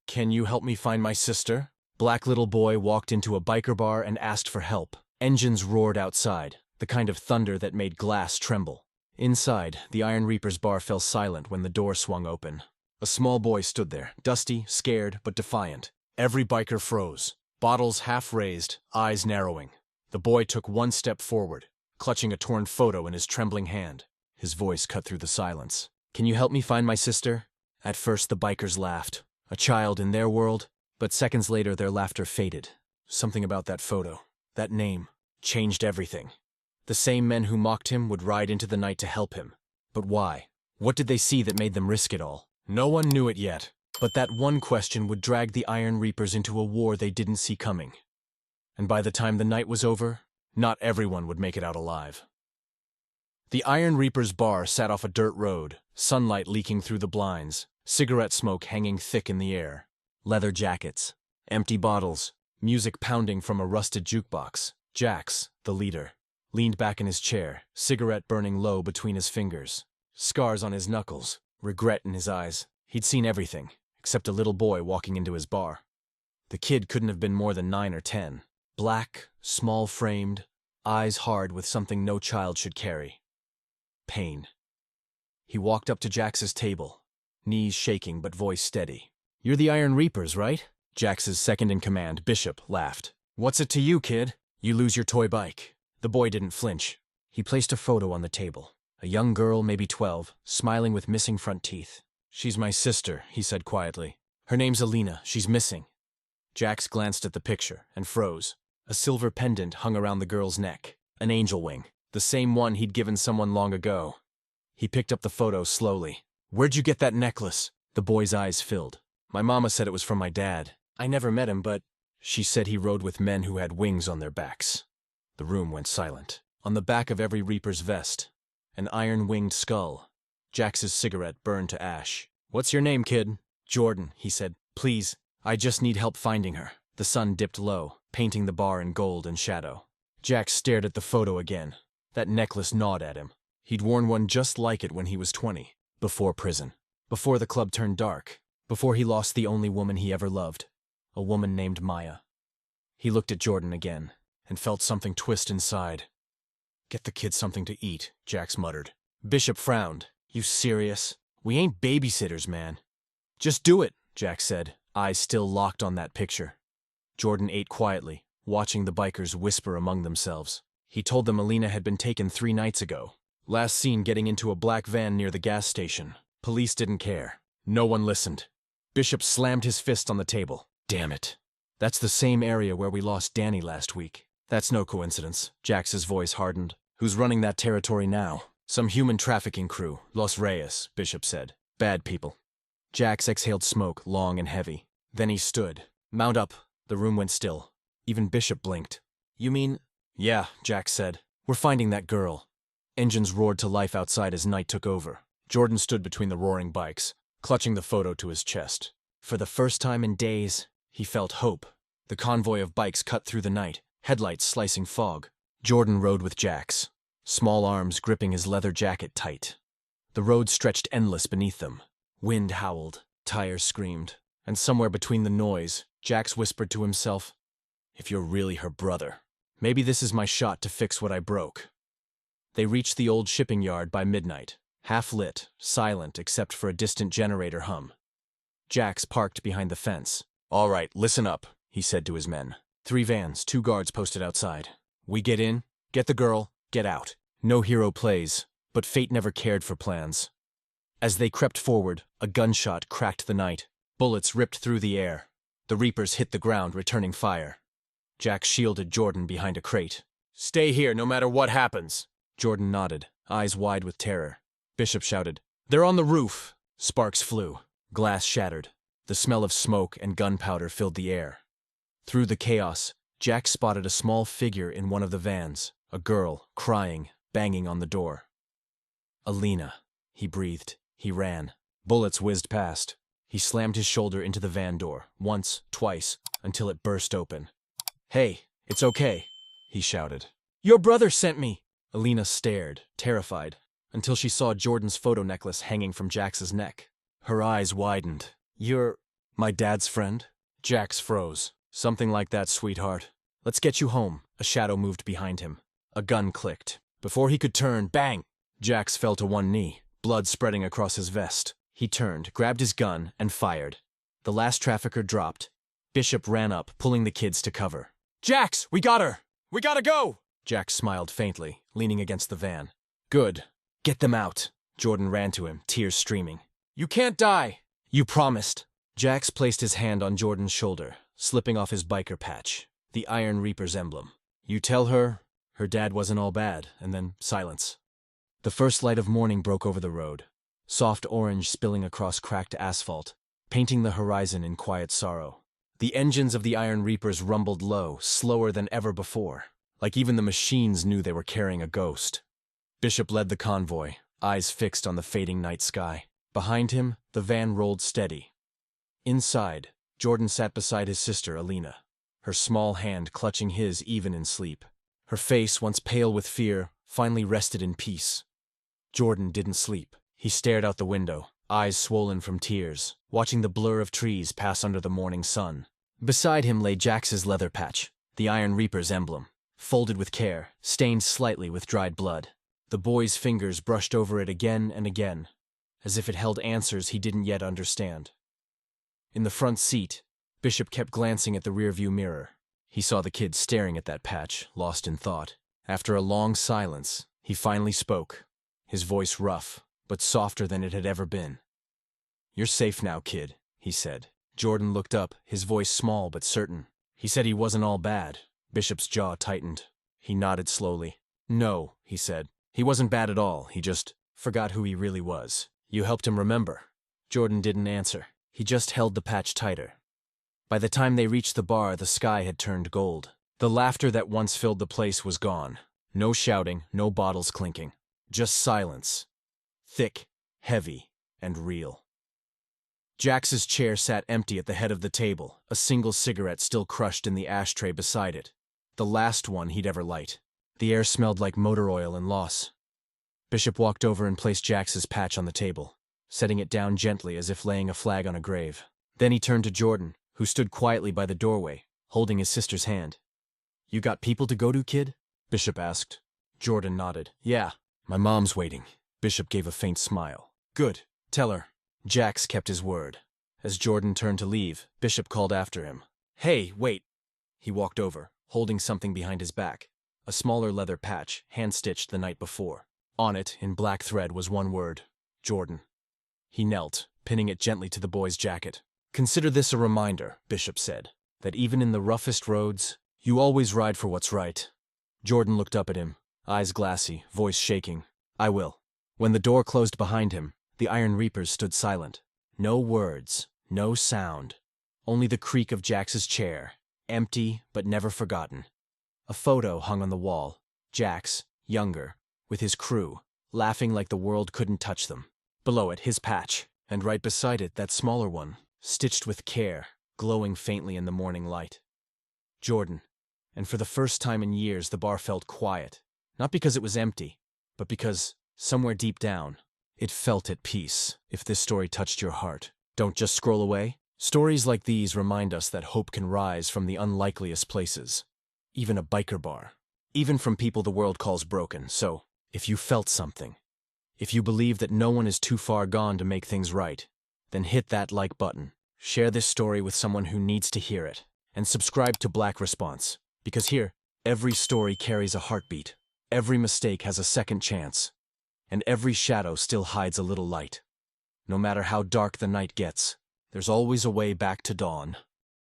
Can you help me find my sister? Black little boy walked into a biker bar and asked for help. Engines roared outside, the kind of thunder that made glass tremble. Inside, the Iron Reaper's bar fell silent when the door swung open. A small boy stood there, dusty, scared, but defiant. Every biker froze, bottles half raised, eyes narrowing. The boy took one step forward, clutching a torn photo in his trembling hand. His voice cut through the silence. Can you help me find my sister? At first the bikers laughed. A child in their world, but seconds later their laughter faded. Something about that photo, that name, changed everything. The same men who mocked him would ride into the night to help him. But why? What did they see that made them risk it all? No one knew it yet, but that one question would drag the Iron Reapers into a war they didn't see coming. And by the time the night was over, not everyone would make it out alive. The Iron Reaper's bar sat off a dirt road, sunlight leaking through the blinds, cigarette smoke hanging thick in the air. Leather jackets, empty bottles, music pounding from a rusted jukebox. Jax, the leader, leaned back in his chair, cigarette burning low between his fingers. Scars on his knuckles, regret in his eyes. He'd seen everything, except a little boy walking into his bar. The kid couldn't have been more than 9 or 10. Black, small-framed, eyes hard with something no child should carry. Pain. He walked up to Jax's table, knees shaking but voice steady. You're the Iron Reapers, right? Jax's second-in-command, Bishop, laughed. What's it to you, kid? You lose your toy bike. The boy didn't flinch. He placed a photo on the table. A young girl, maybe 12, smiling with missing front teeth. She's my sister, he said quietly. Her name's Alina. She's missing. Jax glanced at the picture and froze. A silver pendant hung around the girl's neck. An angel wing. The same one he'd given someone long ago. He picked up the photo slowly. Where'd you get that necklace? The boy's eyes filled. My mama said it was from my dad. I never met him, but she said he rode with men who had wings on their backs. The room went silent. On the back of every Reaper's vest, an iron-winged skull. Jax's cigarette burned to ash. What's your name, kid? Jordan, he said. Please, I just need help finding her. The sun dipped low, painting the bar in gold and shadow. Jax stared at the photo again. That necklace gnawed at him. He'd worn one just like it when he was 20, before prison, before the club turned dark, before he lost the only woman he ever loved, a woman named Maya. He looked at Jordan again, and felt something twist inside. Get the kid something to eat, Jax muttered. Bishop frowned. You serious? We ain't babysitters, man. Just do it, Jax said, eyes still locked on that picture. Jordan ate quietly, watching the bikers whisper among themselves. He told them Alina had been taken 3 nights ago. Last seen getting into a black van near the gas station. Police didn't care. No one listened. Bishop slammed his fist on the table. Damn it. That's the same area where we lost Danny last week. That's no coincidence. Jax's voice hardened. Who's running that territory now? Some human trafficking crew. Los Reyes, Bishop said. Bad people. Jax exhaled smoke, long and heavy. Then he stood. Mount up. The room went still. Even Bishop blinked. You mean? Yeah, Jax said. We're finding that girl. Engines roared to life outside as night took over. Jordan stood between the roaring bikes, clutching the photo to his chest. For the first time in days, he felt hope. The convoy of bikes cut through the night, headlights slicing fog. Jordan rode with Jax, small arms gripping his leather jacket tight. The road stretched endless beneath them. Wind howled, tires screamed, and somewhere between the noise, Jax whispered to himself, if you're really her brother, maybe this is my shot to fix what I broke. They reached the old shipping yard by midnight, half-lit, silent except for a distant generator hum. Jax parked behind the fence. All right, listen up, he said to his men. 3 vans, 2 guards posted outside. We get in, get the girl, get out. No hero plays, but fate never cared for plans. As they crept forward, a gunshot cracked the night. Bullets ripped through the air. The Reapers hit the ground, returning fire. Jax shielded Jordan behind a crate. Stay here no matter what happens. Jordan nodded, eyes wide with terror. Bishop shouted, They're on the roof! Sparks flew. Glass shattered. The smell of smoke and gunpowder filled the air. Through the chaos, Jax spotted a small figure in one of the vans, a girl, crying, banging on the door. Alina, he breathed. He ran. Bullets whizzed past. He slammed his shoulder into the van door, once, twice, until it burst open. Hey, it's okay, he shouted. Your brother sent me! Alina stared, terrified, until she saw Jordan's photo necklace hanging from Jax's neck. Her eyes widened. You're My dad's friend? Jax froze. Something like that, sweetheart. Let's get you home. A shadow moved behind him. A gun clicked. Before he could turn, bang! Jax fell to one knee, blood spreading across his vest. He turned, grabbed his gun, and fired. The last trafficker dropped. Bishop ran up, pulling the kids to cover. Jax, we got her! We gotta go! Jax smiled faintly, leaning against the van. Good. Get them out. Jordan ran to him, tears streaming. You can't die! You promised. Jax placed his hand on Jordan's shoulder, slipping off his biker patch, the Iron Reaper's emblem. You tell her dad wasn't all bad, and then silence. The first light of morning broke over the road, soft orange spilling across cracked asphalt, painting the horizon in quiet sorrow. The engines of the Iron Reapers rumbled low, slower than ever before, like even the machines knew they were carrying a ghost. Bishop led the convoy, eyes fixed on the fading night sky. Behind him, the van rolled steady. Inside, Jordan sat beside his sister, Alina, her small hand clutching his even in sleep. Her face, once pale with fear, finally rested in peace. Jordan didn't sleep. He stared out the window, eyes swollen from tears, watching the blur of trees pass under the morning sun. Beside him lay Jax's leather patch, the Iron Reaper's emblem, folded with care, stained slightly with dried blood. The boy's fingers brushed over it again and again, as if it held answers he didn't yet understand. In the front seat, Bishop kept glancing at the rearview mirror. He saw the kid staring at that patch, lost in thought. After a long silence, he finally spoke, his voice rough, but softer than it had ever been. You're safe now, kid, he said. Jordan looked up, his voice small but certain. He said he wasn't all bad. Bishop's jaw tightened. He nodded slowly. No, he said. He wasn't bad at all. He just forgot who he really was. You helped him remember. Jordan didn't answer. He just held the patch tighter. By the time they reached the bar, the sky had turned gold. The laughter that once filled the place was gone. No shouting, no bottles clinking. Just silence. Thick, heavy, and real. Jax's chair sat empty at the head of the table, a single cigarette still crushed in the ashtray beside it. The last one he'd ever light. The air smelled like motor oil and loss. Bishop walked over and placed Jax's patch on the table, setting it down gently as if laying a flag on a grave. Then he turned to Jordan, who stood quietly by the doorway, holding his sister's hand. You got people to go to, kid? Bishop asked. Jordan nodded. Yeah, my mom's waiting. Bishop gave a faint smile. Good, tell her. Jax kept his word. As Jordan turned to leave, Bishop called after him. Hey, wait. He walked over, holding something behind his back. A smaller leather patch, hand-stitched the night before. On it, in black thread, was one word. Jordan. He knelt, pinning it gently to the boy's jacket. Consider this a reminder, Bishop said, that even in the roughest roads, you always ride for what's right. Jordan looked up at him, eyes glassy, voice shaking. I will. When the door closed behind him, the Iron Reapers stood silent. No words, no sound. Only the creak of Jax's chair, empty but never forgotten. A photo hung on the wall. Jax, younger, with his crew, laughing like the world couldn't touch them. Below it, his patch, and right beside it, that smaller one, stitched with care, glowing faintly in the morning light. Jordan. And for the first time in years, the bar felt quiet. Not because it was empty, but because, somewhere deep down, it felt at peace. If this story touched your heart, don't just scroll away. Stories like these remind us that hope can rise from the unlikeliest places. Even a biker bar. Even from people the world calls broken. So, if you felt something, if you believe that no one is too far gone to make things right, then hit that like button. Share this story with someone who needs to hear it. And subscribe to Black Response. Because here, every story carries a heartbeat. Every mistake has a second chance. And every shadow still hides a little light. No matter how dark the night gets, there's always a way back to dawn.